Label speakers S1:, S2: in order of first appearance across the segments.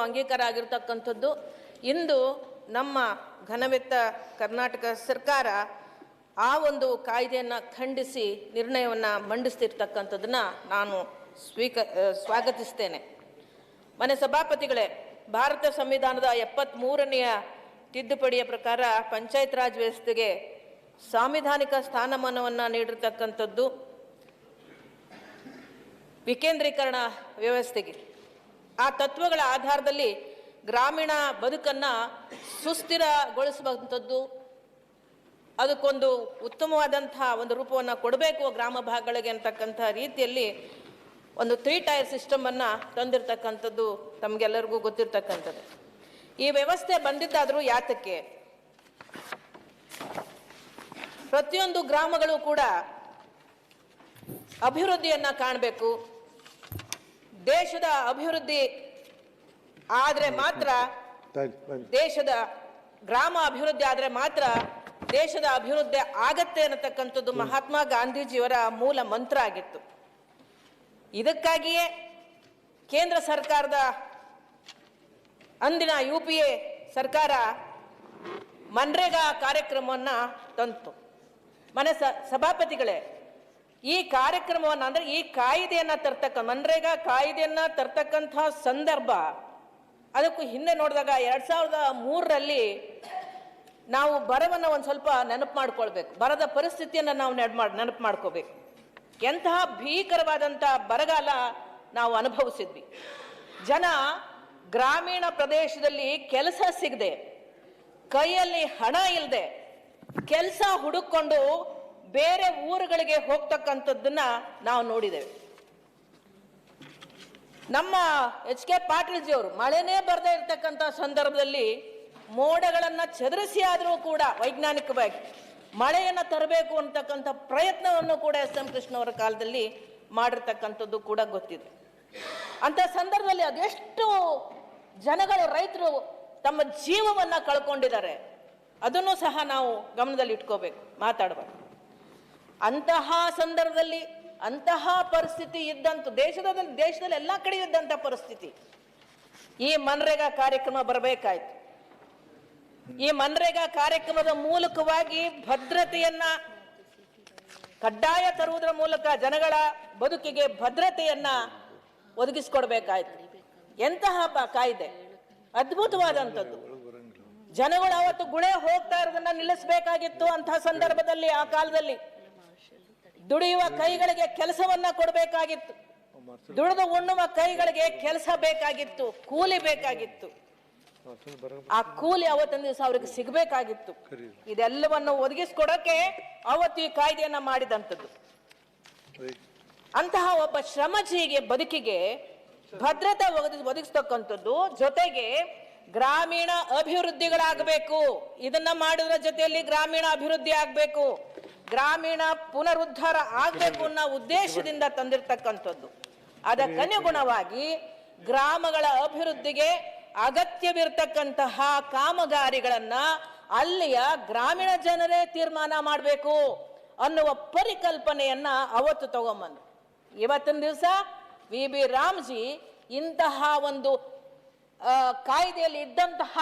S1: ಅಂಗೀಕಾರ ಆಗಿರ್ತಕ್ಕಂಥದ್ದು. ಇಂದು ನಮ್ಮ ಘನವೆತ್ತ ಕರ್ನಾಟಕ ಸರ್ಕಾರ ಆ ಒಂದು ಕಾಯ್ದೆಯನ್ನು ಖಂಡಿಸಿ ನಿರ್ಣಯವನ್ನು ಮಂಡಿಸ್ತಿರ್ತಕ್ಕಂಥದ್ದನ್ನು ನಾನು ಸ್ವಾಗತಿಸ್ತೇನೆ. ಮನೆ ಸಭಾಪತಿಗಳೇ, ಭಾರತ ಸಂವಿಧಾನದ 73ನೇ ತಿದ್ದುಪಡಿಯ ಪ್ರಕಾರ ಪಂಚಾಯತ್ ರಾಜ್ ವ್ಯವಸ್ಥೆಗೆ ಸಾಂವಿಧಾನಿಕ ಸ್ಥಾನಮಾನವನ್ನು ನೀಡಿರ್ತಕ್ಕಂಥದ್ದು. ವಿಕೇಂದ್ರೀಕರಣ ವ್ಯವಸ್ಥೆಗೆ ಆ ತತ್ವಗಳ ಆಧಾರದಲ್ಲಿ ಗ್ರಾಮೀಣ ಬದುಕನ್ನು ಸುಸ್ಥಿರಗೊಳಿಸುವಂಥದ್ದು, ಅದಕ್ಕೊಂದು ಉತ್ತಮವಾದಂಥ ಒಂದು ರೂಪವನ್ನು ಕೊಡಬೇಕು ಗ್ರಾಮ ಭಾಗಗಳಿಗೆ ಅಂತಕ್ಕಂಥ ರೀತಿಯಲ್ಲಿ ಒಂದು 3 ಟೈರ್ ಸಿಸ್ಟಮನ್ನು ತಂದಿರತಕ್ಕಂಥದ್ದು ತಮಗೆಲ್ಲರಿಗೂ ಗೊತ್ತಿರ್ತಕ್ಕಂಥದ್ದು. ಈ ವ್ಯವಸ್ಥೆ ಬಂದಿದ್ದಾದರೂ ಯಾತಕ್ಕೆ? ಪ್ರತಿಯೊಂದು ಗ್ರಾಮಗಳು ಕೂಡ ಅಭಿವೃದ್ಧಿಯನ್ನು ಕಾಣಬೇಕು. ದೇಶದ ಅಭಿವೃದ್ಧಿ ಆದರೆ ಮಾತ್ರ ಗ್ರಾಮ ಅಭಿವೃದ್ಧಿ ಆದರೆ ಮಾತ್ರ ದೇಶದ ಅಭಿವೃದ್ಧಿ ಆಗತ್ತೆ ಅನ್ನತಕ್ಕಂಥದ್ದು ಮಹಾತ್ಮ ಗಾಂಧೀಜಿಯವರ ಮೂಲ ಮಂತ್ರ ಆಗಿತ್ತು. ಇದಕ್ಕಾಗಿಯೇ ಕೇಂದ್ರ ಸರ್ಕಾರದ ಅಂದಿನ UPA ಸರ್ಕಾರ ಮನ್ರೇಗಾ ಕಾರ್ಯಕ್ರಮವನ್ನು ತಂತು. ಮನೆ ಸಭಾಪತಿಗಳೇ, ಈ ಕಾರ್ಯಕ್ರಮವನ್ನು ಅಂದರೆ ಈ ಕಾಯ್ದೆಯನ್ನು ಮನ್ರೇಗಾ ಕಾಯ್ದೆಯನ್ನು ತರ್ತಕ್ಕಂಥ ಸಂದರ್ಭ, ಅದಕ್ಕೂ ಹಿಂದೆ ನೋಡಿದಾಗ 2003ರಲ್ಲಿ ನಾವು ಬರವನ್ನು ಒಂದು ಸ್ವಲ್ಪ ನೆನಪು ಮಾಡ್ಕೊಳ್ಬೇಕು. ಬರದ ಪರಿಸ್ಥಿತಿಯನ್ನು ನಾವು ನೆನಪು ಮಾಡ್ಕೋಬೇಕು. ಎಂತಹ ಭೀಕರವಾದಂಥ ಬರಗಾಲ ನಾವು ಅನುಭವಿಸಿದ್ವಿ. ಜನ ಗ್ರಾಮೀಣ ಪ್ರದೇಶದಲ್ಲಿ ಕೆಲಸ ಸಿಗದೆ, ಕೈಯಲ್ಲಿ ಹಣ ಇಲ್ಲದೆ ಕೆಲಸ ಹುಡುಕೊಂಡು ಬೇರೆ ಊರುಗಳಿಗೆ ಹೋಗ್ತಕ್ಕಂಥದ್ದನ್ನ ನಾವು ನೋಡಿದ್ದೇವೆ. ನಮ್ಮ HK ಪಾಟೀಲ್ಜಿಯವರು ಮಳೆನೇ ಬರದೇ ಇರತಕ್ಕಂಥ ಸಂದರ್ಭದಲ್ಲಿ ಮೋಡಗಳನ್ನು ಚದುರಿಸಿ ಆದರೂ ಕೂಡ ವೈಜ್ಞಾನಿಕವಾಗಿ ಮಳೆಯನ್ನು ತರಬೇಕು ಅಂತಕ್ಕಂಥ ಪ್ರಯತ್ನವನ್ನು ಕೂಡ SM ಕೃಷ್ಣವರ ಕಾಲದಲ್ಲಿ ಮಾಡಿರ್ತಕ್ಕಂಥದ್ದು ಕೂಡ ಗೊತ್ತಿದೆ. ಅಂಥ ಸಂದರ್ಭದಲ್ಲಿ ಅದೆಷ್ಟು ಜನಗಳು, ರೈತರು ತಮ್ಮ ಜೀವವನ್ನು ಕಳ್ಕೊಂಡಿದ್ದಾರೆ, ಅದನ್ನು ಸಹ ನಾವು ಗಮನದಲ್ಲಿ ಇಟ್ಕೋಬೇಕು, ಮಾತಾಡಬೇಕು. ಅಂತಹ ಸಂದರ್ಭದಲ್ಲಿ ಅಂತಹ ಪರಿಸ್ಥಿತಿ ಇದ್ದಂಥ ದೇಶದಲ್ಲಿ ಎಲ್ಲ ಕಡೆ ಇದ್ದಂಥ ಪರಿಸ್ಥಿತಿ, ಈ ಮನ್ರೇಗಾ ಕಾರ್ಯಕ್ರಮ ಬರಬೇಕಾಯ್ತು. ಈ ಮನ್ರೇಗಾ ಕಾರ್ಯಕ್ರಮದ ಮೂಲಕವಾಗಿ ಭದ್ರತೆಯನ್ನ ಕಡ್ಡಾಯ ತರುವುದರ ಮೂಲಕ ಜನಗಳ ಬದುಕಿಗೆ ಭದ್ರತೆಯನ್ನ ಒದಗಿಸಿಕೊಡ್ಬೇಕಾಯ್ತು. ಎಂತಹ ಕಾಯ್ದೆ, ಅದ್ಭುತವಾದಂಥದ್ದು. ಜನಗಳು ಅವತ್ತು ಗುಳೆ ಹೋಗ್ತಾ ಇರೋದನ್ನ ನಿಲ್ಲಿಸಬೇಕಾಗಿತ್ತು. ಅಂತಹ ಸಂದರ್ಭದಲ್ಲಿ ಆ ಕಾಲದಲ್ಲಿ ದುಡಿಯುವ ಕೈಗಳಿಗೆ ಕೆಲಸವನ್ನ ಕೊಡಬೇಕಾಗಿತ್ತು. ದುಡಿದು ಉಣ್ಣುವ ಕೈಗಳಿಗೆ ಕೆಲಸ ಬೇಕಾಗಿತ್ತು, ಕೂಲಿ ಬೇಕಾಗಿತ್ತು. ಆ ಕೂಲಿ ಅವತ್ತಿನ ದಿವಸ ಅವ್ರಿಗೆ ಸಿಗಬೇಕಾಗಿತ್ತು. ಇದೆಲ್ಲವನ್ನು ಒದಗಿಸ್ಕೊಡಕ್ಕೆ ಅವತ್ತು ಈ ಕಾಯ್ದೆಯನ್ನ ಮಾಡಿದಂಥದ್ದು. ಅಂತಹ ಒಬ್ಬ ಶ್ರಮಜೀವಿಗೆ ಬದುಕಿಗೆ ಭದ್ರತೆ ಒದಗಿಸ್ತಕ್ಕಂಥದ್ದು, ಜೊತೆಗೆ ಗ್ರಾಮೀಣ ಅಭಿವೃದ್ಧಿಗಳಾಗಬೇಕು. ಇದನ್ನ ಮಾಡೋದ್ರ ಜೊತೆಯಲ್ಲಿ ಗ್ರಾಮೀಣ ಅಭಿವೃದ್ಧಿ ಆಗಬೇಕು, ಗ್ರಾಮೀಣ ಪುನರುದ್ಧಾರ ಆಗಬೇಕು ಅನ್ನೋ ಉದ್ದೇಶದಿಂದ ತಂದಿರತಕ್ಕಂಥದ್ದು. ಅದಕ್ಕನುಗುಣವಾಗಿ ಗ್ರಾಮಗಳ ಅಭಿವೃದ್ಧಿಗೆ ಅಗತ್ಯವಿರತಕ್ಕಂತಹ ಕಾಮಗಾರಿಗಳನ್ನ ಅಲ್ಲಿಯ ಗ್ರಾಮೀಣ ಜನರೇ ತೀರ್ಮಾನ ಮಾಡಬೇಕು ಅನ್ನುವ ಪರಿಕಲ್ಪನೆಯನ್ನ ಅವತ್ತು ತಗೊಂಬಂದು, ಇವತ್ತಿನ ದಿವಸ VB ರಾಮ್ಜಿ ಇಂತಹ ಒಂದು ಕಾಯ್ದೆಯಲ್ಲಿ ಇದ್ದಂತಹ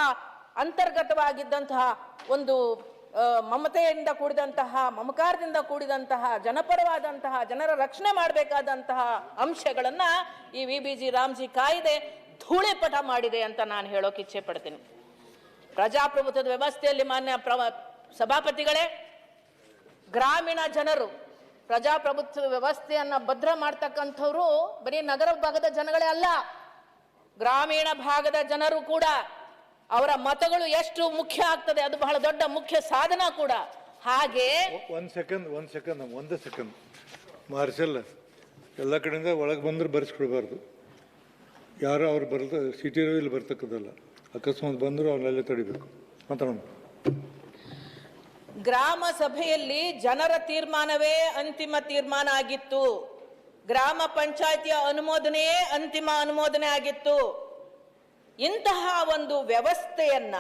S1: ಅಂತರ್ಗತವಾಗಿದ್ದಂತಹ ಒಂದು ಮಮತೆಯಿಂದ ಕೂಡಿದಂತಹ, ಮಮಕಾರದಿಂದ ಕೂಡಿದಂತಹ, ಜನಪರವಾದಂತಹ, ಜನರ ರಕ್ಷಣೆ ಮಾಡಬೇಕಾದಂತಹ ಅಂಶಗಳನ್ನ ಈ VBG ರಾಮ್ಜಿ ಕಾಯ್ದೆ ಧೂಳಿಪಟ ಮಾಡಿದೆ ಅಂತ ನಾನು ಹೇಳೋಕೆ ಇಚ್ಛೆ ಪಡ್ತೀನಿ. ಪ್ರಜಾಪ್ರಭುತ್ವದ ವ್ಯವಸ್ಥೆಯಲ್ಲಿ ಮಾನ್ಯ ಸಭಾಪತಿಗಳೇ, ಗ್ರಾಮೀಣ ಜನರು ಪ್ರಜಾಪ್ರಭುತ್ವ ವ್ಯವಸ್ಥೆಯನ್ನ ಭದ್ರ ಮಾಡ್ತಕ್ಕಂಥವ್ರು ಬರೀ ನಗರ ಭಾಗದ ಜನಗಳೇ ಅಲ್ಲ, ಗ್ರಾಮೀಣ ಭಾಗದ ಜನರು ಕೂಡ. ಅವರ ಮತಗಳು ಎಷ್ಟು ಮುಖ್ಯ ಆಗ್ತದೆ, ಅದು ಬಹಳ ದೊಡ್ಡ ಮುಖ್ಯ ಸಾಧನ ಕೂಡ. ಹಾಗೆ
S2: ಒಂದು ಸೆಕೆಂಡ್ ಮಾರ್ಷಲ್, ಎಲ್ಲ ಕಡೆಯಿಂದ ಒಳಗೆ ಬಂದ್ರೆ ಬರೆಸ್ಕೊಡ್ಬಾರ್ದು. ಯಾರು ಅವ್ರು ಸಿಟಿ ಇಲ್ಲಿ ಬರ್ತಕ್ಕದಲ್ಲ, ಅಕಸ್ಮಾತ್ ಬಂದರೂ ಅವನ್ನೆಲ್ಲ ತಡಿಬೇಕು. ಮಾತಾಡೋಣ.
S1: ಗ್ರಾಮ ಸಭೆಯಲ್ಲಿ ಜನರ ತೀರ್ಮಾನವೇ ಅಂತಿಮ ತೀರ್ಮಾನ ಆಗಿತ್ತು. ಗ್ರಾಮ ಪಂಚಾಯಿತಿಯ ಅನುಮೋದನೆಯೇ ಅಂತಿಮ ಅನುಮೋದನೆ ಆಗಿತ್ತು. ಇಂತಹ ಒಂದು ವ್ಯವಸ್ಥೆಯನ್ನ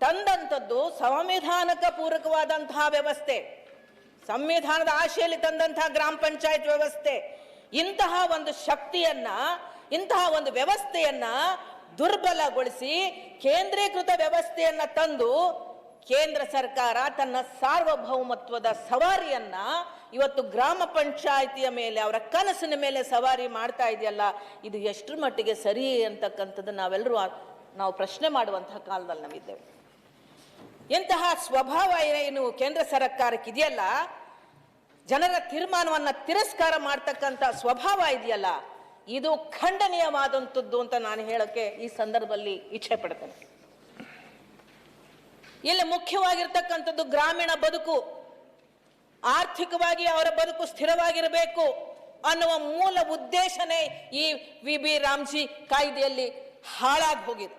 S1: ತಂದಂಥದ್ದು ಸಂವಿಧಾನಕ ಪೂರಕವಾದಂತಹ ವ್ಯವಸ್ಥೆ, ಸಂವಿಧಾನದ ಆಶೆಯಲ್ಲಿ ತಂದಂತಹ ಗ್ರಾಮ ಪಂಚಾಯತ್ ವ್ಯವಸ್ಥೆ. ಇಂತಹ ಒಂದು ಶಕ್ತಿಯನ್ನ, ಇಂತಹ ಒಂದು ವ್ಯವಸ್ಥೆಯನ್ನ ದುರ್ಬಲಗೊಳಿಸಿ ಕೇಂದ್ರೀಕೃತ ವ್ಯವಸ್ಥೆಯನ್ನ ತಂದು ಕೇಂದ್ರ ಸರ್ಕಾರ ತನ್ನ ಸಾರ್ವಭೌಮತ್ವದ ಸವಾರಿಯನ್ನ ಇವತ್ತು ಗ್ರಾಮ ಪಂಚಾಯಿತಿಯ ಮೇಲೆ, ಅವರ ಕನಸಿನ ಮೇಲೆ ಸವಾರಿ ಮಾಡ್ತಾ ಇದೆಯಲ್ಲ, ಇದು ಎಷ್ಟರ ಮಟ್ಟಿಗೆ ಸರಿ ಅಂತಕ್ಕಂಥದ್ದು ನಾವು ಪ್ರಶ್ನೆ ಮಾಡುವಂತಹ ಕಾಲದಲ್ಲಿ ನಾವಿದ್ದೇವೆ. ಎಂತಹ ಸ್ವಭಾವ ಏನು ಕೇಂದ್ರ ಸರ್ಕಾರಕ್ಕೆ ಇದೆಯಲ್ಲ, ಜನರ ತೀರ್ಮಾನವನ್ನ ತಿರಸ್ಕಾರ ಮಾಡ್ತಕ್ಕಂಥ ಸ್ವಭಾವ ಇದೆಯಲ್ಲ, ಇದು ಖಂಡನೀಯವಾದಂಥದ್ದು ಅಂತ ನಾನು ಹೇಳಕ್ಕೆ ಈ ಸಂದರ್ಭದಲ್ಲಿ ಇಚ್ಛೆ ಪಡ್ತೇನೆ. ಇಲ್ಲಿ ಮುಖ್ಯವಾಗಿರ್ತಕ್ಕಂಥದ್ದು ಗ್ರಾಮೀಣ ಬದುಕು, ಆರ್ಥಿಕವಾಗಿ ಅವರ ಬದುಕು ಸ್ಥಿರವಾಗಿರಬೇಕು ಅನ್ನುವ ಮೂಲ ಉದ್ದೇಶನೇ ಈ ವಿ ರಾಮ್ಜಿ ಕಾಯ್ದೆಯಲ್ಲಿ ಹಾಳಾಗಿ ಹೋಗಿದೆ.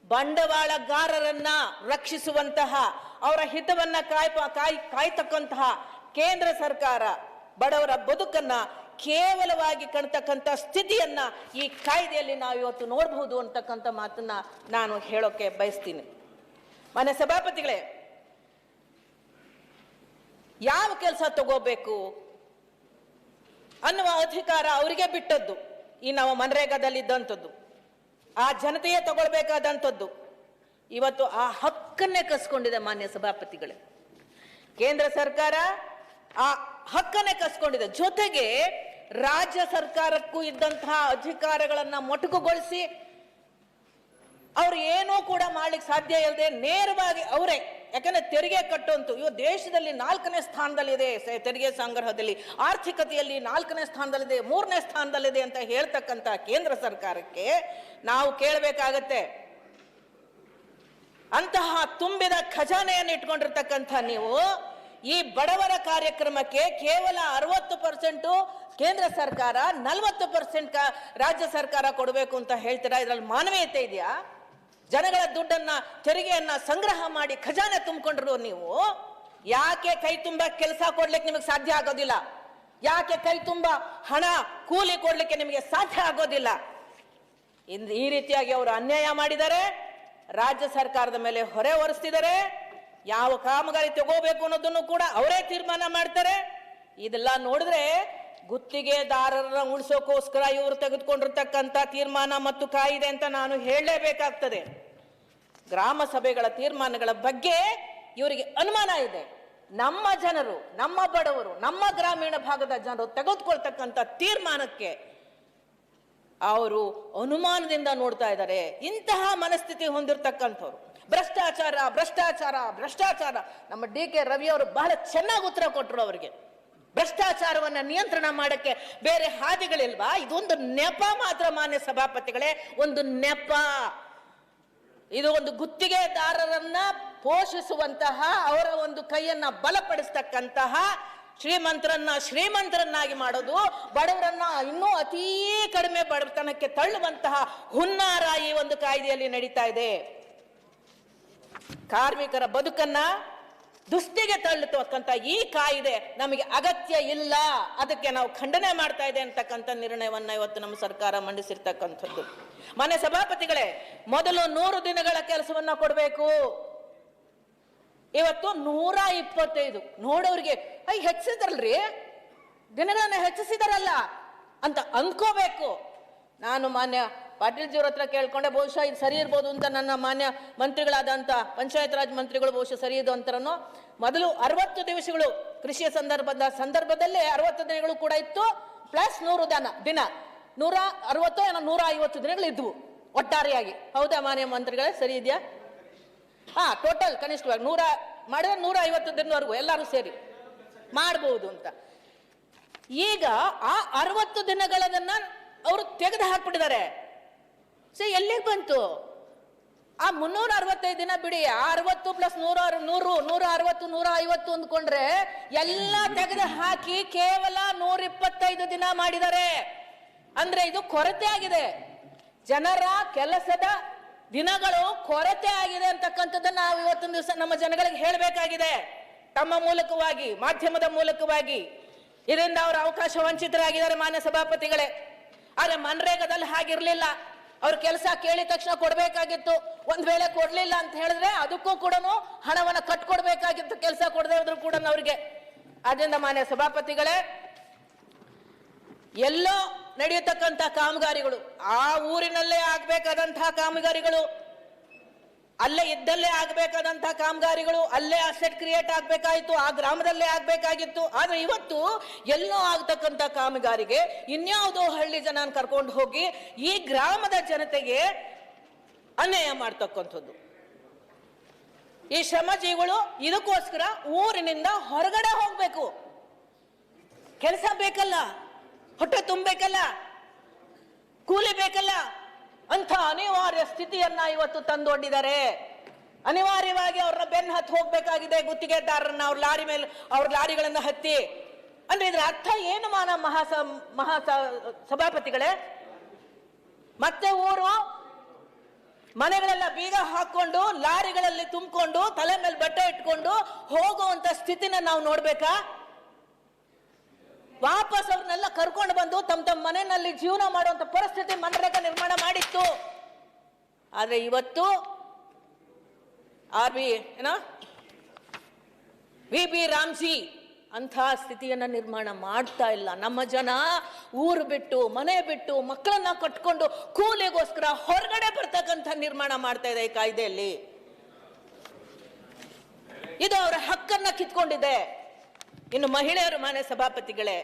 S1: ಬಂಡವಾಳಗಾರರನ್ನ ರಕ್ಷಿಸುವಂತಹ, ಅವರ ಹಿತವನ್ನ ಕಾಯ್ತಕ್ಕಂತಹ ಕೇಂದ್ರ ಸರ್ಕಾರ ಬಡವರ ಬದುಕನ್ನ ಕೇವಲವಾಗಿ ಕಾಣ್ತಕ್ಕಂಥ ಸ್ಥಿತಿಯನ್ನ ಈ ಕಾಯ್ದೆಯಲ್ಲಿ ನಾವು ಇವತ್ತು ನೋಡಬಹುದು ಅಂತಕ್ಕಂಥ ಮಾತನ್ನ ನಾನು ಹೇಳೋಕೆ ಬಯಸ್ತೀನಿ. ಮಾನ್ಯ ಸಭಾಪತಿಗಳೇ, ಯಾವ ಕೆಲಸ ತಗೋಬೇಕು ಅನ್ನುವ ಅಧಿಕಾರ ಅವರಿಗೆ ಬಿಟ್ಟದ್ದು. ಈ ನಾವು ಮನ್ರೇಗಾದಲ್ಲಿ ಇದ್ದಂಥದ್ದು ಆ ಜನತೆಯೇ ತಗೊಳ್ಬೇಕಾದಂಥದ್ದು. ಇವತ್ತು ಆ ಹಕ್ಕನ್ನೇ ಕಸ್ಕೊಂಡಿದೆ ಮಾನ್ಯ ಸಭಾಪತಿಗಳೇ. ಕೇಂದ್ರ ಸರ್ಕಾರ ಆ ಹಕ್ಕನ್ನೇ ಕಸ್ಕೊಂಡಿದೆ. ಜೊತೆಗೆ ರಾಜ್ಯ ಸರ್ಕಾರಕ್ಕೂ ಇದ್ದಂತಹ ಅಧಿಕಾರಗಳನ್ನ ಮೊಟಕುಗೊಳಿಸಿ ಅವ್ರು ಏನೂ ಕೂಡ ಮಾಡ್ಲಿಕ್ಕೆ ಸಾಧ್ಯ ಇಲ್ಲದೆ ನೇರವಾಗಿ ಅವರೇ, ಯಾಕಂದ್ರೆ ತೆರಿಗೆ ಕಟ್ಟುವಂತೂ ಇವತ್ತು ದೇಶದಲ್ಲಿ 4ನೇ ಸ್ಥಾನದಲ್ಲಿದೆ, ತೆರಿಗೆ ಸಂಗ್ರಹದಲ್ಲಿ, ಆರ್ಥಿಕತೆಯಲ್ಲಿ 4ನೇ ಸ್ಥಾನದಲ್ಲಿದೆ, 3ನೇ ಸ್ಥಾನದಲ್ಲಿದೆ ಅಂತ ಹೇಳ್ತಕ್ಕಂಥ ಕೇಂದ್ರ ಸರ್ಕಾರಕ್ಕೆ ನಾವು ಕೇಳಬೇಕಾಗತ್ತೆ, ಅಂತಹ ತುಂಬಿದ ಖಜಾನೆಯನ್ನು ಇಟ್ಕೊಂಡಿರ್ತಕ್ಕಂಥ ನೀವು ಈ ಬಡವರ ಕಾರ್ಯಕ್ರಮಕ್ಕೆ ಕೇವಲ 60% ಕೇಂದ್ರ ಸರ್ಕಾರ, 40% ರಾಜ್ಯ ಸರ್ಕಾರ ಕೊಡಬೇಕು ಅಂತ ಹೇಳ್ತೀರಾ? ಇದರಲ್ಲಿ ಮಾನವೀಯತೆ ಇದೆಯಾ? ಜನಗಳ ದುಡ್ಡನ್ನ, ತೆರಿಗೆಯನ್ನ ಸಂಗ್ರಹ ಮಾಡಿ ಖಜಾನೆ ತುಂಬಿಕೊಂಡ್ರು ನೀವು ಯಾಕೆ ಕೈ ತುಂಬ ಕೆಲಸ ಕೊಡ್ಲಿಕ್ಕೆ ನಿಮಗೆ ಸಾಧ್ಯ ಆಗೋದಿಲ್ಲ? ಯಾಕೆ ಕೈ ತುಂಬ ಹಣ ಕೂಲಿ ಕೊಡ್ಲಿಕ್ಕೆ ನಿಮಗೆ ಸಾಧ್ಯ ಆಗೋದಿಲ್ಲ? ಈ ರೀತಿಯಾಗಿ ಅವರು ಅನ್ಯಾಯ ಮಾಡಿದ್ದಾರೆ, ರಾಜ್ಯ ಸರ್ಕಾರದ ಮೇಲೆ ಹೊರೆ ಹೊರಿಸ್ತಿದ್ದಾರೆ. ಯಾವ ಕಾಮಗಾರಿ ತಗೋಬೇಕು ಅನ್ನೋದನ್ನು ಕೂಡ ಅವರೇ ತೀರ್ಮಾನ ಮಾಡ್ತಾರೆ. ಇದೆಲ್ಲ ನೋಡಿದ್ರೆ ಗುತ್ತಿಗೆದಾರರನ್ನ ಉಳಿಸೋಕೋಸ್ಕರ ಇವರು ತೆಗೆದುಕೊಂಡಿರ್ತಕ್ಕಂಥ ತೀರ್ಮಾನ ಮತ್ತು ಕಾಯಿದೆ ಅಂತ ನಾನು ಹೇಳಲೇಬೇಕಾಗ್ತದೆ. ಗ್ರಾಮ ಸಭೆಗಳ ತೀರ್ಮಾನಗಳ ಬಗ್ಗೆ ಇವರಿಗೆ ಅನುಮಾನ ಇದೆ. ನಮ್ಮ ಜನರು, ನಮ್ಮ ಬಡವರು, ನಮ್ಮ ಗ್ರಾಮೀಣ ಭಾಗದ ಜನರು ತೆಗೆದುಕೊಳ್ತಕ್ಕಂಥ ತೀರ್ಮಾನಕ್ಕೆ ಅವರು ಅನುಮಾನದಿಂದ ನೋಡ್ತಾ ಇದ್ದಾರೆ. ಇಂತಹ ಮನಸ್ಥಿತಿ ಹೊಂದಿರತಕ್ಕಂಥವ್ರು ಭ್ರಷ್ಟಾಚಾರ ಭ್ರಷ್ಟಾಚಾರ ಭ್ರಷ್ಟಾಚಾರ. ನಮ್ಮ DK ರವಿ ಅವರು ಬಹಳ ಚೆನ್ನಾಗಿ ಉತ್ತರ ಕೊಟ್ಟರು. ಅವರಿಗೆ ಭ್ರಷ್ಟಾಚಾರವನ್ನ ನಿಯಂತ್ರಣ ಮಾಡಕ್ಕೆ ಬೇರೆ ಹಾದಿಗಳಿಲ್ವಾ? ಇದೊಂದು ನೆಪ ಮಾತ್ರ ಮಾನ್ಯ ಸಭಾಪತಿಗಳೇ, ಒಂದು ನೆಪ. ಇದು ಒಂದು ಗುತ್ತಿಗೆದಾರರನ್ನ ಪೋಷಿಸುವಂತಹ, ಅವರ ಒಂದು ಕೈಯನ್ನ ಬಲಪಡಿಸ್ತಕ್ಕಂತಹ, ಶ್ರೀಮಂತರನ್ನಾಗಿ ಮಾಡೋದು, ಬಡವರನ್ನ ಇನ್ನೂ ಅತೀ ಕಡಿಮೆ ಬಡತನಕ್ಕೆ ತಳ್ಳುವಂತಹ ಹುನ್ನಾರ ಈ ಒಂದು ಕಾಯ್ದೆಯಲ್ಲಿ ನಡೀತಾ ಇದೆ. ಕಾರ್ಮಿಕರ ಬದುಕನ್ನ ದುಸ್ಥಿಗೆ ತಳ್ಳುತ್ತಕ್ಕಂಥ ಈ ಕಾಯ್ದೆ ನಮಗೆ ಅಗತ್ಯ ಇಲ್ಲ, ಅದಕ್ಕೆ ನಾವು ಖಂಡನೆ ಮಾಡ್ತಾ ಇದೆ ಅಂತಕ್ಕಂಥ ನಿರ್ಣಯವನ್ನ ಇವತ್ತು ನಮ್ಮ ಸರ್ಕಾರ ಮಂಡಿಸಿರ್ತಕ್ಕಂಥದ್ದು. ಮಾನ್ಯ ಸಭಾಪತಿಗಳೇ, ಮೊದಲು 100 ದಿನಗಳ ಕೆಲಸವನ್ನ ಕೊಡಬೇಕು. ಇವತ್ತು 125 ನೋಡೋರಿಗೆ ಹೆಚ್ಚಿದ್ರಲ್ರಿ, ದಿನಗಳನ್ನ ಹೆಚ್ಚಿಸಿದಾರಲ್ಲ ಅಂತ ಅಂದ್ಕೋಬೇಕು. ನಾನು ಮಾನ್ಯ ಪಾಟೀಲ್ ಜಿಯವ್ರ ಹತ್ರ ಕೇಳ್ಕೊಂಡೆ, ಬಹುಶಃ ಇದು ಸರಿ ಇರ್ಬೋದು ಅಂತ ನನ್ನ ಮಾನ್ಯ ಮಂತ್ರಿಗಳಾದಂಥ ಪಂಚಾಯತ್ ರಾಜ್ ಮಂತ್ರಿಗಳು ಬಹುಶಃ ಸರಿ ಇದು ಅಂತಾರನೋ. ಮೊದಲು 60 ದಿವಸಗಳು ಕೃಷಿಯ ಸಂದರ್ಭದಲ್ಲಿ 60 ದಿನಗಳು ಕೂಡ ಇತ್ತು, ಪ್ಲಸ್ 100 ದಿನ 160 ಏನೋ 150 ದಿನಗಳು ಇದ್ವು ಒಟ್ಟಾರೆಯಾಗಿ. ಹೌದಾ ಮಾನ್ಯ ಮಂತ್ರಿಗಳೇ, ಸರಿ ಇದೆಯಾ? ಟೋಟಲ್ ಕನಿಷ್ಠವಾಗಿ 100 ಮಾಡಿದ್ರೆ 150 ದಿನದವರೆಗೂ ಎಲ್ಲರೂ ಸೇರಿ ಮಾಡಬಹುದು ಅಂತ. ಈಗ ಆ 60 ದಿನಗಳನ್ನ ಅವರು ತೆಗೆದು ಹಾಕ್ಬಿಟ್ಟಿದ್ದಾರೆ. ಎಲ್ಲಿಗೆ ಬಂತು ಆ 365 ದಿನ? ಬಿಡಿ, 60 ಪ್ಲಸ್ 100 160 150 ಅಂದ್ಕೊಂಡ್ರೆ ಎಲ್ಲ ತೆಗೆದು ಹಾಕಿ ಕೇವಲ 125 ದಿನ ಮಾಡಿದ್ದಾರೆ. ಅಂದ್ರೆ ಇದು ಕೊರತೆ ಆಗಿದೆ, ಜನರ ಕೆಲಸದ ದಿನಗಳು ಕೊರತೆ ಆಗಿದೆ ಅಂತಕ್ಕಂಥದ್ದನ್ನ ನಾವು ಇವತ್ತೊಂದು ದಿವಸ ನಮ್ಮ ಜನಗಳಿಗೆ ಹೇಳಬೇಕಾಗಿದೆ. ತಮ್ಮ ಮೂಲಕವಾಗಿ, ಮಾಧ್ಯಮದ ಮೂಲಕವಾಗಿ ಇದರಿಂದ ಅವರ ಅವಕಾಶ ವಂಚಿತರಾಗಿದ್ದಾರೆ ಮಾನ್ಯ ಸಭಾಪತಿಗಳೇ. ಆದ್ರೆ ಮನ್ರೇಗಾದಲ್ಲಿ ಹಾಗಿರ್ಲಿಲ್ಲ. ಅವ್ರ ಕೆಲಸ ಕೇಳಿದ ತಕ್ಷಣ ಕೊಡ್ಬೇಕಾಗಿತ್ತು. ಒಂದ್ ವೇಳೆ ಕೊಡ್ಲಿಲ್ಲ ಅಂತ ಹೇಳಿದ್ರೆ ಅದಕ್ಕೂ ಕೂಡ ಹಣವನ್ನ ಕಟ್ಕೊಡ್ಬೇಕಾಗಿತ್ತು, ಕೆಲಸ ಕೊಡದೆ ಹೋದ್ರು ಕೂಡ ಅವ್ರಿಗೆ. ಆದ್ರಿಂದ ಮಾನ್ಯ ಸಭಾಪತಿಗಳೇ, ಎಲ್ಲೋ ನಡೆಯತಕ್ಕಂಥ ಕಾಮಗಾರಿಗಳು, ಆ ಊರಿನಲ್ಲೇ ಆಗ್ಬೇಕಾದಂತಹ ಕಾಮಗಾರಿಗಳು, ಅಲ್ಲೇ ಇದ್ದಲ್ಲೇ ಆಗ್ಬೇಕಾದಂತಹ ಕಾಮಗಾರಿಗಳು, ಅಲ್ಲೇ ಅಸೆಟ್ ಕ್ರಿಯೇಟ್ ಆಗ್ಬೇಕಾಯ್ತು, ಆ ಗ್ರಾಮದಲ್ಲೇ ಆಗ್ಬೇಕಾಗಿತ್ತು. ಆದ್ರೆ ಇವತ್ತು ಎಲ್ಲೋ ಆಗ್ತಕ್ಕಂಥ ಕಾಮಗಾರಿಗೆ ಇನ್ಯಾವುದೋ ಹಳ್ಳಿ ಜನ ಕರ್ಕೊಂಡು ಹೋಗಿ ಈ ಗ್ರಾಮದ ಜನತೆಗೆ ಅನ್ಯಾಯ ಮಾಡ್ತಕ್ಕಂಥದ್ದು. ಈ ಶ್ರಮಜೀವಿಗಳು ಇದಕ್ಕೋಸ್ಕರ ಊರಿನಿಂದ ಹೊರಗಡೆ ಹೋಗ್ಬೇಕು, ಕೆಲಸ ಬೇಕಲ್ಲ, ಹೊಟ್ಟೆ ತುಂಬಬೇಕಲ್ಲ, ಕೂಲಿ ಬೇಕಲ್ಲ ಅಂತ ಅನಿವಾರ್ಯ ಸ್ಥಿತಿಯನ್ನ ಇವತ್ತು ತಂದೊಡ್ಡಿದ್ದಾರೆ. ಅನಿವಾರ್ಯವಾಗಿ ಅವ್ರನ್ನ ಬೆನ್ನು ಹತ್ತಿ ಹೋಗ್ಬೇಕಾಗಿದೆ, ಗುತ್ತಿಗೆದಾರರನ್ನ ಅವ್ರ ಲಾರಿಗಳನ್ನ ಹತ್ತಿ. ಅಂದ್ರೆ ಇದ್ರ ಅರ್ಥ ಏನು ಸಭಾಪತಿಗಳೇ? ಮತ್ತೆ ಊರು ಮನೆಗಳೆಲ್ಲ ಬೀಗ ಹಾಕೊಂಡು ಲಾರಿಗಳಲ್ಲಿ ತುಂಬಿಕೊಂಡು ತಲೆ ಮೇಲೆ ಬಟ್ಟೆ ಇಟ್ಕೊಂಡು ಹೋಗುವಂತ ಸ್ಥಿತಿನ ನಾವು ನೋಡ್ಬೇಕಾ? ವಾಪಸ್ ಅವ್ರನ್ನೆಲ್ಲ ಕರ್ಕೊಂಡು ಬಂದು ತಮ್ಮ ಮನೆಯಲ್ಲಿ ಜೀವನ ಮಾಡುವಂತ ಪರಿಸ್ಥಿತಿ ಮನರೇಗಾ ನಿರ್ಮಾಣ ಮಾಡಿತ್ತು. ಆದ್ರೆ ಇವತ್ತು ವಿ.ಬಿ. ರಾಮ್ಜಿ ಅಂಥ ಸ್ಥಿತಿಯನ್ನ ನಿರ್ಮಾಣ ಮಾಡ್ತಾ ಇಲ್ಲ. ನಮ್ಮ ಜನ ಊರು ಬಿಟ್ಟು, ಮನೆ ಬಿಟ್ಟು, ಮಕ್ಕಳನ್ನ ಕಟ್ಕೊಂಡು ಕೂಲಿಗೋಸ್ಕರ ಹೊರಗಡೆ ಬರ್ತಕ್ಕಂಥ ನಿರ್ಮಾಣ ಮಾಡ್ತಾ ಇದೆ ಈ ಕಾಯ್ದೆಯಲ್ಲಿ. ಇದು ಅವರ ಹಕ್ಕನ್ನ ಕಿತ್ಕೊಂಡಿದೆ. ಇನ್ನು ಮಹಿಳೆಯರು, ಮಾನ್ಯ ಸಭಾಪತಿಗಳೇ,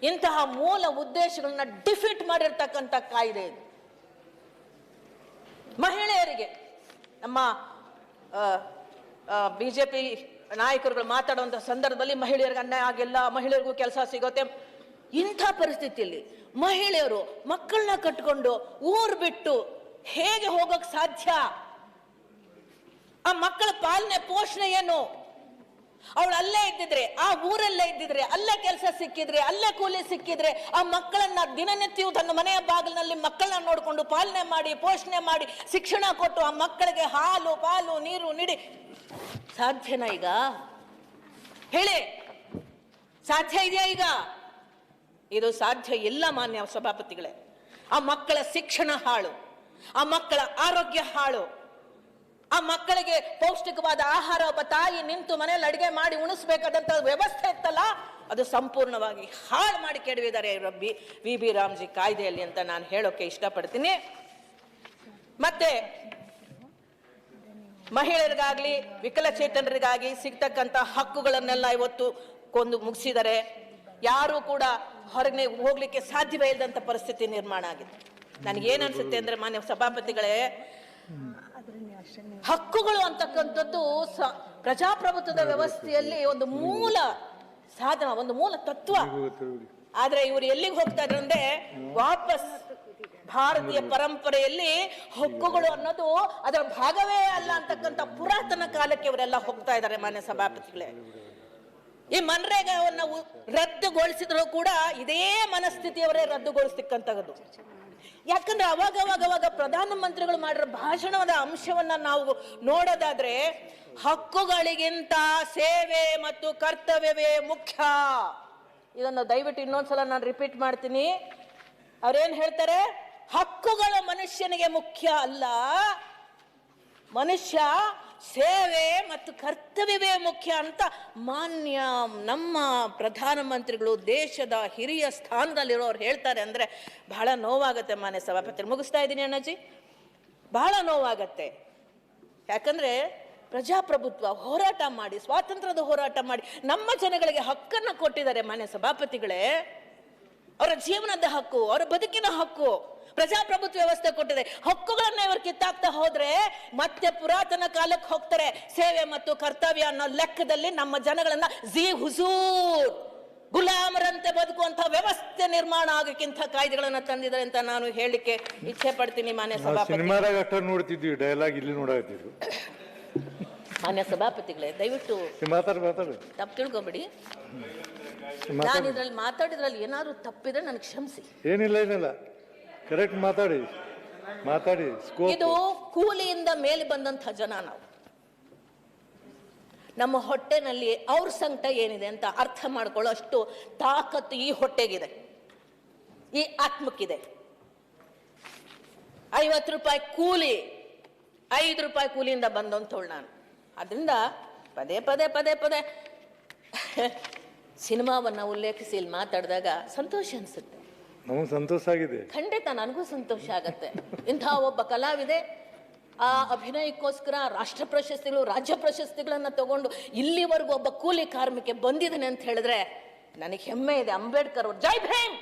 S1: ಇಂತಹ ಮೂಲ ಉದ್ದೇಶಗಳನ್ನ ಡಿಫೀಟ್ ಮಾಡಿರ್ತಕ್ಕಂಥ ಕಾಯ್ದೆ ಇದು. ಮಹಿಳೆಯರಿಗೆ ನಮ್ಮ ಬಿಜೆಪಿ ನಾಯಕರುಗಳು ಮಾತಾಡುವಂತ ಸಂದರ್ಭದಲ್ಲಿ ಮಹಿಳೆಯರಿಗೆ ಅನ್ಯಾಯ ಆಗಿಲ್ಲ, ಮಹಿಳೆಯರಿಗೂ ಕೆಲಸ ಸಿಗುತ್ತೆ. ಇಂಥ ಪರಿಸ್ಥಿತಿಯಲ್ಲಿ ಮಹಿಳೆಯರು ಮಕ್ಕಳನ್ನ ಕಟ್ಕೊಂಡು ಊರು ಬಿಟ್ಟು ಹೇಗೆ ಹೋಗಕ್ ಸಾಧ್ಯ? ಆ ಮಕ್ಕಳ ಪಾಲನೆ ಪೋಷಣೆ ಏನು? ಅವಳು ಅಲ್ಲೇ ಇದ್ದಿದ್ರೆ, ಆ ಊರಲ್ಲೇ ಇದ್ದಿದ್ರೆ, ಅಲ್ಲೇ ಕೆಲಸ ಸಿಕ್ಕಿದ್ರೆ, ಅಲ್ಲೇ ಕೂಲಿ ಸಿಕ್ಕಿದ್ರೆ, ಆ ಮಕ್ಕಳನ್ನ ದಿನನಿತ್ಯವೂ ತನ್ನ ಮನೆಯ ಬಾಗಿಲಿನಲ್ಲಿ ಮಕ್ಕಳನ್ನ ನೋಡಿಕೊಂಡು ಪಾಲನೆ ಮಾಡಿ, ಪೋಷಣೆ ಮಾಡಿ, ಶಿಕ್ಷಣ ಕೊಟ್ಟು ಆ ಮಕ್ಕಳಿಗೆ ಹಾಲು ಪಾಲು ನೀರು ನೀಡಿ ಸಾಧ್ಯನಾ? ಈಗ ಹೇಳಿ, ಸಾಧ್ಯ ಇದೆಯಾ? ಈಗ ಇದು ಸಾಧ್ಯ ಇಲ್ಲ ಮಾನ್ಯ ಸಭಾಪತಿಗಳೇ. ಆ ಮಕ್ಕಳ ಶಿಕ್ಷಣ ಹಾಳು, ಆ ಮಕ್ಕಳ ಆರೋಗ್ಯ ಹಾಳು, ಆ ಮಕ್ಕಳಿಗೆ ಪೌಷ್ಟಿಕವಾದ ಆಹಾರ ಒಬ್ಬ ತಾಯಿ ನಿಂತು ಮನೆಯಲ್ಲಿ ಅಡಿಗೆ ಮಾಡಿ ಉಣಿಸ್ಬೇಕಾದಂತ ವ್ಯವಸ್ಥೆ ಇತ್ತಲ್ಲ, ಅದು ಸಂಪೂರ್ಣವಾಗಿ ಹಾಳು ಮಾಡಿ ಕೆಡವಿದ್ದಾರೆ ವಿ.ಬಿ. ರಾಮ್ಜಿ ಕಾಯ್ದೆಯಲ್ಲಿ ಅಂತ ನಾನು ಹೇಳೋಕೆ ಇಷ್ಟಪಡ್ತೀನಿ. ಮತ್ತೆ ಮಹಿಳೆಯರಿಗಾಗ್ಲಿ ವಿಕಲಚೇತನರಿಗಾಗಿ ಸಿಗ್ತಕ್ಕಂಥ ಹಕ್ಕುಗಳನ್ನೆಲ್ಲ ಇವತ್ತು ಕೊಂದು ಮುಗಿಸಿದರೆ ಯಾರು ಕೂಡ ಹೊರಗೆ ಹೋಗ್ಲಿಕ್ಕೆ ಸಾಧ್ಯವೇ ಇಲ್ಲದಂತ ಪರಿಸ್ಥಿತಿ ನಿರ್ಮಾಣ ಆಗಿದೆ. ನನಗೇನ್ ಅನ್ಸುತ್ತೆ ಅಂದ್ರೆ ಮಾನ್ಯ ಸಭಾಪತಿಗಳೇ, ಹಕ್ಕುಗಳು ಅಂತಕ್ಕಂಥದ್ದು ಪ್ರಜಾಪ್ರಭುತ್ವದ ವ್ಯವಸ್ಥೆಯಲ್ಲಿ ಒಂದು ಮೂಲ ಸಾಧನ, ಒಂದು ಮೂಲ ತತ್ವ. ಆದ್ರೆ ಇವರು ಎಲ್ಲಿಗೆ ಹೋಗ್ತಾ ಇದ್ರು ಅಂದ್ರೆ ವಾಪಸ್ ಭಾರತೀಯ ಪರಂಪರೆಯಲ್ಲಿ ಹಕ್ಕುಗಳು ಅನ್ನೋದು ಅದರ ಭಾಗವೇ ಅಲ್ಲ ಅಂತಕ್ಕಂಥ ಪುರಾತನ ಕಾಲಕ್ಕೆ ಇವರೆಲ್ಲ ಹೋಗ್ತಾ ಇದ್ದಾರೆ ಮಾನ್ಯ ಸಭಾಪತಿಗಳೇ. ಈ ಮನ್ರೇಗಾವನ್ನು ರದ್ದುಗೊಳಿಸಿದ್ರು ಕೂಡ ಇದೇ ಮನಸ್ಥಿತಿಯವರೇ ರದ್ದುಗೊಳಿಸ್ತಕ್ಕಂಥದ್ದು. ಯಾಕಂದ್ರೆ ಅವಾಗ ಪ್ರಧಾನಮಂತ್ರಿಗಳು ಮಾಡಿರೋ ಭಾಷಣದ ಅಂಶವನ್ನ ನಾವು ನೋಡೋದಾದ್ರೆ, ಹಕ್ಕುಗಳಿಗಿಂತ ಸೇವೆ ಮತ್ತು ಕರ್ತವ್ಯವೇ ಮುಖ್ಯ. ಇದನ್ನು ದಯವಿಟ್ಟು ಇನ್ನೊಂದ್ಸಲ ನಾನು ರಿಪೀಟ್ ಮಾಡ್ತೀನಿ. ಅವ್ರೇನ್ ಹೇಳ್ತಾರೆ? ಹಕ್ಕುಗಳು ಮನುಷ್ಯನಿಗೆ ಮುಖ್ಯ ಅಲ್ಲ, ಮನುಷ್ಯ ಸೇವೆ ಮತ್ತು ಕರ್ತವ್ಯವೇ ಮುಖ್ಯ ಅಂತ ಮಾನ್ಯ ನಮ್ಮ ಪ್ರಧಾನಮಂತ್ರಿಗಳು, ದೇಶದ ಹಿರಿಯ ಸ್ಥಾನದಲ್ಲಿರೋರು ಹೇಳ್ತಾರೆ ಅಂದ್ರೆ ಬಹಳ ನೋವಾಗತ್ತೆ ಮಾನ್ಯ ಸಭಾಪತಿ. ಮುಗಿಸ್ತಾ ಇದ್ದೀನಿ ಅಣ್ಣಾಜಿ. ಬಹಳ ನೋವಾಗತ್ತೆ. ಯಾಕಂದ್ರೆ ಪ್ರಜಾಪ್ರಭುತ್ವ ಹೋರಾಟ ಮಾಡಿ, ಸ್ವಾತಂತ್ರ್ಯದ ಹೋರಾಟ ಮಾಡಿ ನಮ್ಮ ಜನಗಳಿಗೆ ಹಕ್ಕನ್ನು ಕೊಟ್ಟಿದ್ದಾರೆ ಮಾನ್ಯ ಸಭಾಪತಿಗಳೇ. ಅವರ ಜೀವನದ ಹಕ್ಕು, ಅವರ ಬದುಕಿನ ಹಕ್ಕು ಪ್ರಜಾಪ್ರಭುತ್ವ ವ್ಯವಸ್ಥೆ ಕೊಟ್ಟಿದೆ. ಹಕ್ಕುಗಳನ್ನ ಇವರು ಕಿತ್ತಾಕ್ತಾ ಹೋದ್ರೆ ಮತ್ತೆ ಪುರಾತನ ಕಾಲಕ್ಕೆ ಹೋಗ್ತಾರೆ. ಸೇವೆ ಮತ್ತು ಕರ್ತವ್ಯ ಅನ್ನೋ ಲೆಕ್ಕದಲ್ಲಿ ನಮ್ಮ ಜನಗಳನ್ನ ಹುಜೂರ್ ಗುಲಾಮರಂತೆ ಬದುಕುವಂತ ವ್ಯವಸ್ಥೆ ನಿರ್ಮಾಣ ಆಗಕ್ಕಿಂತ ಕಾಯ್ದೆಗಳನ್ನ ತಂದಿದ್ದಾರೆ ಅಂತ ನಾನು ಹೇಳಲಿಕ್ಕೆ ಇಚ್ಛೆ ಪಡ್ತೀನಿ ಮಾನ್ಯ ಸಭಾಪತಿ.
S2: ನೋಡ್ತಿದ್ವಿ ಡೈಲಾಗ್, ಇಲ್ಲಿ ನೋಡಾತಿದ್ರು.
S1: ಮಾನ್ಯ ಸಭಾಪತಿಗಳೇ, ದಯವಿಟ್ಟು ತಪ್ಪು ತಿಳ್ಕೊಬೇಡಿ. ನಾನು ಇದ್ರಲ್ಲಿ ಮಾತಾಡಿದ್ರಲ್ಲಿ ಏನಾದ್ರು ತಪ್ಪಿದ್ರೆ ನನಗೆ ಕ್ಷಮಿಸಿ.
S2: ಏನಿಲ್ಲ, ಕರೆಕ್ಟ್ ಮಾತಾಡಿ.
S1: ಇದು ಕೂಲಿಯಿಂದ ಮೇಲೆ ಬಂದಂತ ಜನ ನಾವು. ನಮ್ಮ ಹೊಟ್ಟೆನಲ್ಲಿ ಅವ್ರ ಸಂಕಟ ಏನಿದೆ ಅಂತ ಅರ್ಥ ಮಾಡ್ಕೊಳ್ಳೋ ಅಷ್ಟು ತಾಕತ್ತು ಈ ಹೊಟ್ಟೆಗಿದೆ, ಈ ಆತ್ಮಕ್ಕಿದೆ. 50 ರೂಪಾಯಿ ಕೂಲಿ, 5 ರೂಪಾಯಿ ಕೂಲಿಯಿಂದ ಬಂದಂಥವಳು ನಾನು. ಅದರಿಂದ ಪದೇ ಸಿನಿಮಾವನ್ನ ಉಲ್ಲೇಖಿಸಿ ಇಲ್ಲಿ ಮಾತಾಡಿದಾಗ ಸಂತೋಷ ಅನ್ಸುತ್ತೆ.
S2: ನಮಗೆ ಸಂತೋಷ ಆಗಿದೆ.
S1: ಖಂಡಿತ ನನಗೂ ಸಂತೋಷ ಆಗತ್ತೆ. ಇಂಥ ಒಬ್ಬ ಕಲಾವಿದೆ ಆ ಅಭಿನಯಕ್ಕೋಸ್ಕರ ರಾಷ್ಟ್ರ ಪ್ರಶಸ್ತಿಗಳು, ರಾಜ್ಯ ಪ್ರಶಸ್ತಿಗಳನ್ನು ತಗೊಂಡು ಇಲ್ಲಿವರೆಗೂ ಒಬ್ಬ ಕೂಲಿ ಕಾರ್ಮಿಕ ಬಂದಿದ್ದಾನೆ ಅಂತ ಹೇಳಿದ್ರೆ ನನಗೆ ಹೆಮ್ಮೆ ಇದೆ. ಅಂಬೇಡ್ಕರ್ ಅವರು ಜೈ ಭೀಮ್.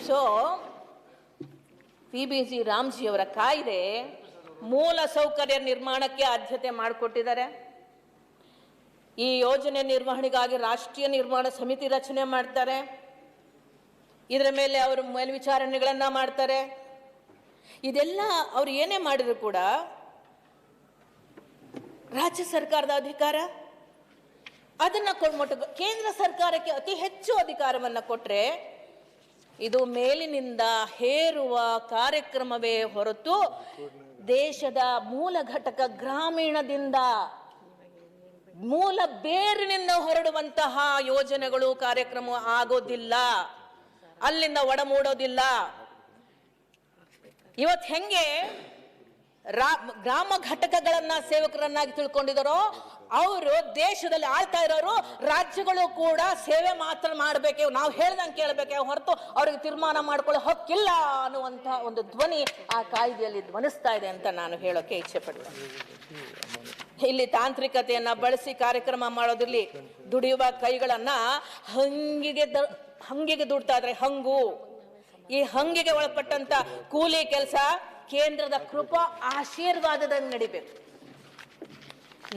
S1: ಸೊ PBG ರಾಮ್ಜಿ ಅವರ ಕಾಯ್ದೆ ಮೂಲ ಸೌಕರ್ಯ ನಿರ್ಮಾಣಕ್ಕೆ ಆದ್ಯತೆ ಮಾಡಿಕೊಟ್ಟಿದ್ದಾರೆ. ಈ ಯೋಜನೆ ನಿರ್ವಹಣೆಗಾಗಿ ರಾಷ್ಟ್ರೀಯ ನಿರ್ಮಾಣ ಸಮಿತಿ ರಚನೆ ಮಾಡ್ತಾರೆ. ಇದರ ಮೇಲೆ ಅವರು ಮೇಲ್ವಿಚಾರಣೆಗಳನ್ನ ಮಾಡ್ತಾರೆ. ಇದೆಲ್ಲ ಅವ್ರು ಏನೇ ಮಾಡಿದ್ರು ಕೂಡ ರಾಜ್ಯ ಸರ್ಕಾರದ ಅಧಿಕಾರ ಅದನ್ನ ಕೊಡ್ಮಟ್ಟು ಕೇಂದ್ರ ಸರ್ಕಾರಕ್ಕೆ ಅತಿ ಹೆಚ್ಚು ಅಧಿಕಾರವನ್ನು ಕೊಟ್ರೆ ಇದು ಮೇಲಿನಿಂದ ಹೇರುವ ಕಾರ್ಯಕ್ರಮವೇ ಹೊರತು ದೇಶದ ಮೂಲ ಘಟಕ ಗ್ರಾಮೀಣದಿಂದ ಮೂಲ ಬೇರಿನಿಂದ ಹೊರಡುವಂತಹ ಯೋಜನೆಗಳು ಕಾರ್ಯಕ್ರಮ ಆಗೋದಿಲ್ಲ, ಅಲ್ಲಿಂದ ಒಡಮೂಡೋದಿಲ್ಲ. ಇವತ್ತು ಹೆಂಗೆ ಗ್ರಾಮ ಘಟಕಗಳನ್ನ ಸೇವಕರನ್ನಾಗಿ ತಿಳ್ಕೊಂಡಿದ್ದಾರೋ ಅವರು ದೇಶದಲ್ಲಿ ಆಳ್ತಾ ಇರೋರು ರಾಜ್ಯಗಳು ಕೂಡ ಸೇವೆ ಮಾತ್ರ ಮಾಡಬೇಕೆ, ನಾವು ಹೇಳ್ದಂಗೆ ಕೇಳಬೇಕೆ ಹೊರತು ಅವ್ರಿಗೆ ತೀರ್ಮಾನ ಮಾಡ್ಕೊಳ್ಳೋ ಹಕ್ಕಿಲ್ಲ ಅನ್ನುವಂಥ ಒಂದು ಧ್ವನಿ ಆ ಕಾಯ್ದೆಯಲ್ಲಿ ಧ್ವನಿಸ್ತಾ ಇದೆ ಅಂತ ನಾನು ಹೇಳೋಕೆ ಇಚ್ಛೆ ಪಡ್ತೇನೆ. ಇಲ್ಲಿ ತಾಂತ್ರಿಕತೆಯನ್ನ ಬಳಸಿ ಕಾರ್ಯಕ್ರಮ ಮಾಡೋದಿರ್ಲಿ, ದುಡಿಯುವ ಕೈಗಳನ್ನ ಹಂಗಿಗೆ ದುಡ್ತಾ ಇದ್ರೆ ಹಂಗು, ಈ ಹಂಗಿಗೆ ಒಳಪಟ್ಟಂತ ಕೂಲಿ ಕೆಲಸ ಕೇಂದ್ರದ ಕೃಪಾ ಆಶೀರ್ವಾದದಂಗೆ ನಡಿಬೇಕು.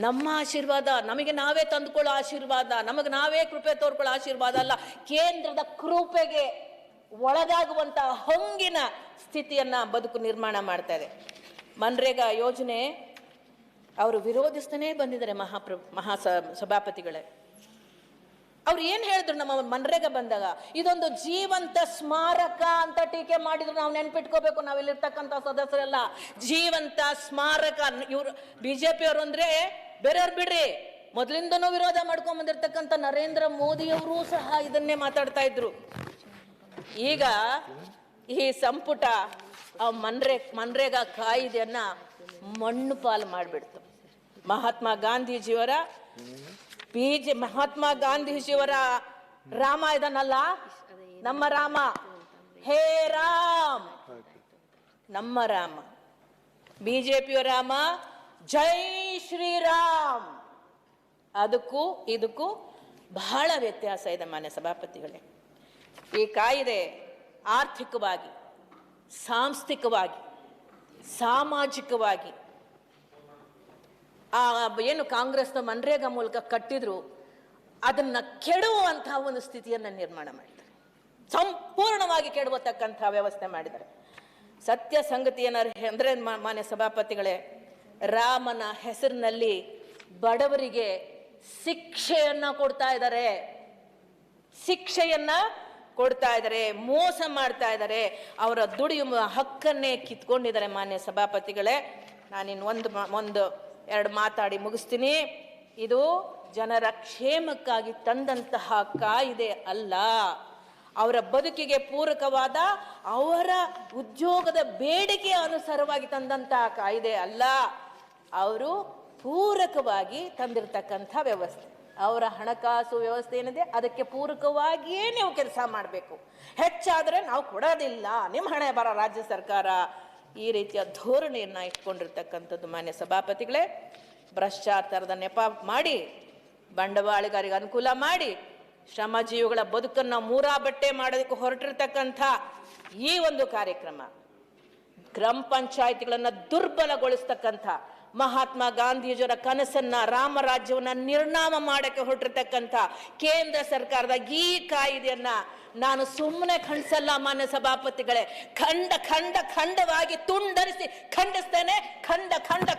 S1: ನಮ್ಮ ಆಶೀರ್ವಾದ, ನಮಗೆ ನಾವೇ ತಂದುಕೊಳ್ಳೋ ಆಶೀರ್ವಾದ, ನಮಗೆ ನಾವೇ ಕೃಪೆ ತೋರ್ಕೊಳ್ಳೋ ಆಶೀರ್ವಾದ ಅಲ್ಲ, ಕೇಂದ್ರದ ಕೃಪೆಗೆ ಒಳಗಾಗುವಂತ ಹಂಗಿನ ಸ್ಥಿತಿಯನ್ನ ಬದುಕು ನಿರ್ಮಾಣ ಮಾಡ್ತಾ ಇದೆ. ಮನ್ರೇಗಾ ಯೋಜನೆ ಅವರು ವಿರೋಧಿಸ್ತಾನೇ ಬಂದಿದ್ದಾರೆ ಸಭಾಪತಿಗಳೇ. ಅವ್ರು ಏನ್ ಹೇಳಿದ್ರು ನಮ್ಮ ಮನ್ರೇಗಾ ಬಂದಾಗ, ಇದೊಂದು ಜೀವಂತ ಸ್ಮಾರಕ ಅಂತ ಟೀಕೆ ಮಾಡಿದ್ರು. ನಾವು ನೆನ್ಪಿಟ್ಕೋಬೇಕು, ನಾವಿಲ್ಲಿರ್ತಕ್ಕಂಥ ಸದಸ್ಯರೆಲ್ಲ ಜೀವಂತ ಸ್ಮಾರಕ. ಇವ್ರು ಬಿಜೆಪಿ ಅವರು ಅಂದ್ರೆ ಬೇರೆಯವ್ರು ಬಿಡ್ರಿ, ಮೊದಲಿಂದನೂ ವಿರೋಧ ಮಾಡ್ಕೊಂಡ್ ಬಂದಿರ್ತಕ್ಕಂಥ ನರೇಂದ್ರ ಮೋದಿ ಅವರು ಸಹ ಇದನ್ನೇ ಮಾತಾಡ್ತಾ ಇದ್ರು. ಈಗ ಈ ಸಂಪುಟ ಆ ಮನ್ರೇಗಾ ಕಾಯ್ದೆಯನ್ನ ಮಣ್ಣು ಪಾಲು ಮಾಡಿಬಿಡ್ತು. ಮಹಾತ್ಮ ಗಾಂಧೀಜಿಯವರ ರಾಮ ಇದನ್ನಲ್ಲ, ನಮ್ಮ ರಾಮ, ಹೇ ರಾಮ್, ನಮ್ಮ ರಾಮ. ಬಿಜೆಪಿಯ ರಾಮ ಜೈ ಶ್ರೀರಾಮ್. ಅದಕ್ಕೂ ಇದಕ್ಕೂ ಬಹಳ ವ್ಯತ್ಯಾಸ ಇದೆ ಮಾನ್ಯ ಸಭಾಪತಿಗಳೇ. ಈ ಕಾಯ್ದೆ ಆರ್ಥಿಕವಾಗಿ, ಸಾಂಸ್ಥಿಕವಾಗಿ, ಸಾಮಾಜಿಕವಾಗಿ ಏನು ಕಾಂಗ್ರೆಸ್ನ ಮನ್ರೇಗಾ ಮೂಲಕ ಕಟ್ಟಿದ್ರು ಅದನ್ನ ಕೆಡುವಂತಹ ಒಂದು ಸ್ಥಿತಿಯನ್ನ ನಿರ್ಮಾಣ ಮಾಡಿದ್ದಾರೆ. ಸಂಪೂರ್ಣವಾಗಿ ಕೆಡುವತಕ್ಕಂತಹ ವ್ಯವಸ್ಥೆ ಮಾಡಿದ್ದಾರೆ. ಸತ್ಯ ಸಂಗತಿಯನ್ನ ಅಂದ್ರೆ ಮಾನ್ಯ ಸಭಾಪತಿಗಳೇ, ರಾಮನ ಹೆಸರಿನಲ್ಲಿ ಬಡವರಿಗೆ ಶಿಕ್ಷೆಯನ್ನ ಕೊಡ್ತಾ ಇದ್ದಾರೆ, ಮೋಸ ಮಾಡ್ತಾ ಇದ್ದಾರೆ, ಅವರ ದುಡಿಯುವ ಹಕ್ಕನ್ನೇ ಕಿತ್ಕೊಂಡಿದ್ದಾರೆ. ಮಾನ್ಯ ಸಭಾಪತಿಗಳೇ, ನಾನಿನ್ನು ಎರಡು ಮಾತಾಡಿ ಮುಗಿಸ್ತೀನಿ. ಇದು ಜನರ ಕ್ಷೇಮಕ್ಕಾಗಿ ತಂದಂತಹ ಕಾಯ್ದೆ ಅಲ್ಲ, ಅವರ ಬದುಕಿಗೆ ಪೂರಕವಾದ ಅವರ ಉದ್ಯೋಗದ ಬೇಡಿಕೆ ಅನುಸಾರವಾಗಿ ತಂದಂತಹ ಕಾಯ್ದೆ ಅಲ್ಲ. ಅವರು ಪೂರಕವಾಗಿ ತಂದಿರತಕ್ಕಂಥ ವ್ಯವಸ್ಥೆ, ಅವರ ಹಣಕಾಸು ವ್ಯವಸ್ಥೆ ಏನಿದೆ ಅದಕ್ಕೆ ಪೂರಕವಾಗಿಯೇ ನೀವು ಕೆಲಸ ಮಾಡಬೇಕು. ಹೆಚ್ಚಾದರೆ ನಾವು ಕೊಡೋದಿಲ್ಲ, ನಿಮ್ಮ ಹಣೆ ಬರ ರಾಜ್ಯ ಸರ್ಕಾರ, ಈ ರೀತಿಯ ಧೋರಣೆಯನ್ನ ಇಟ್ಕೊಂಡಿರ್ತಕ್ಕಂಥದ್ದು. ಮಾನ್ಯ ಸಭಾಪತಿಗಳೇ, ಭ್ರಷ್ಟಾಚಾರದ ನೆಪ ಮಾಡಿ ಬಂಡವಾಳಿಗರಿಗೆ ಅನುಕೂಲ ಮಾಡಿ ಶ್ರಮಜೀವಿಗಳ ಬದುಕನ್ನು ಮೂರಾಬಟ್ಟೆ ಮಾಡೋದಕ್ಕೆ ಹೊರಟಿರ್ತಕ್ಕಂಥ ಈ ಒಂದು ಕಾರ್ಯಕ್ರಮ ಗ್ರಾಮ ಪಂಚಾಯಿತಿಗಳನ್ನ ದುರ್ಬಲಗೊಳಿಸ್ತಕ್ಕಂಥ, ಮಹಾತ್ಮ ಗಾಂಧೀಜಿಯವರ ಕನಸನ್ನ ರಾಮರಾಜ್ಯವನ್ನ ನಿರ್ನಾಮ ಮಾಡಕ್ಕೆ ಹೊರಟಿರ್ತಕ್ಕಂಥ ಕೇಂದ್ರ ಸರ್ಕಾರದ ಈ ಕಾಯ್ದೆಯನ್ನ ನಾನು ಸುಮ್ಮನೆ ಖಂಡಿಸಲ್ಲ ಮಾನ್ಯ ಸಭಾಪತಿಗಳೇ. ಖಂಡವಾಗಿ ತುಂಡರಿಸಿ ಖಂಡಿಸ್ತೇನೆ,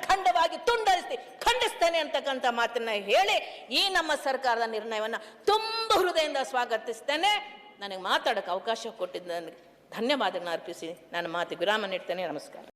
S1: ಖಂಡವಾಗಿ ತುಂಡರಿಸಿ ಖಂಡಿಸ್ತೇನೆ ಅಂತಕ್ಕಂಥ ಮಾತನ್ನ ಹೇಳಿ ಈ ನಮ್ಮ ಸರ್ಕಾರದ ನಿರ್ಣಯವನ್ನ ತುಂಬ ಹೃದಯದಿಂದ ಸ್ವಾಗತಿಸ್ತೇನೆ. ನನಗೆ ಮಾತಾಡೋಕೆ ಅವಕಾಶ ಕೊಟ್ಟಿದ್ದ ಧನ್ಯವಾದಗಳನ್ನ ಅರ್ಪಿಸಿ ನಾನು ಮಾತು ವಿರಾಮ ನೀಡ್ತೇನೆ. ನಮಸ್ಕಾರ.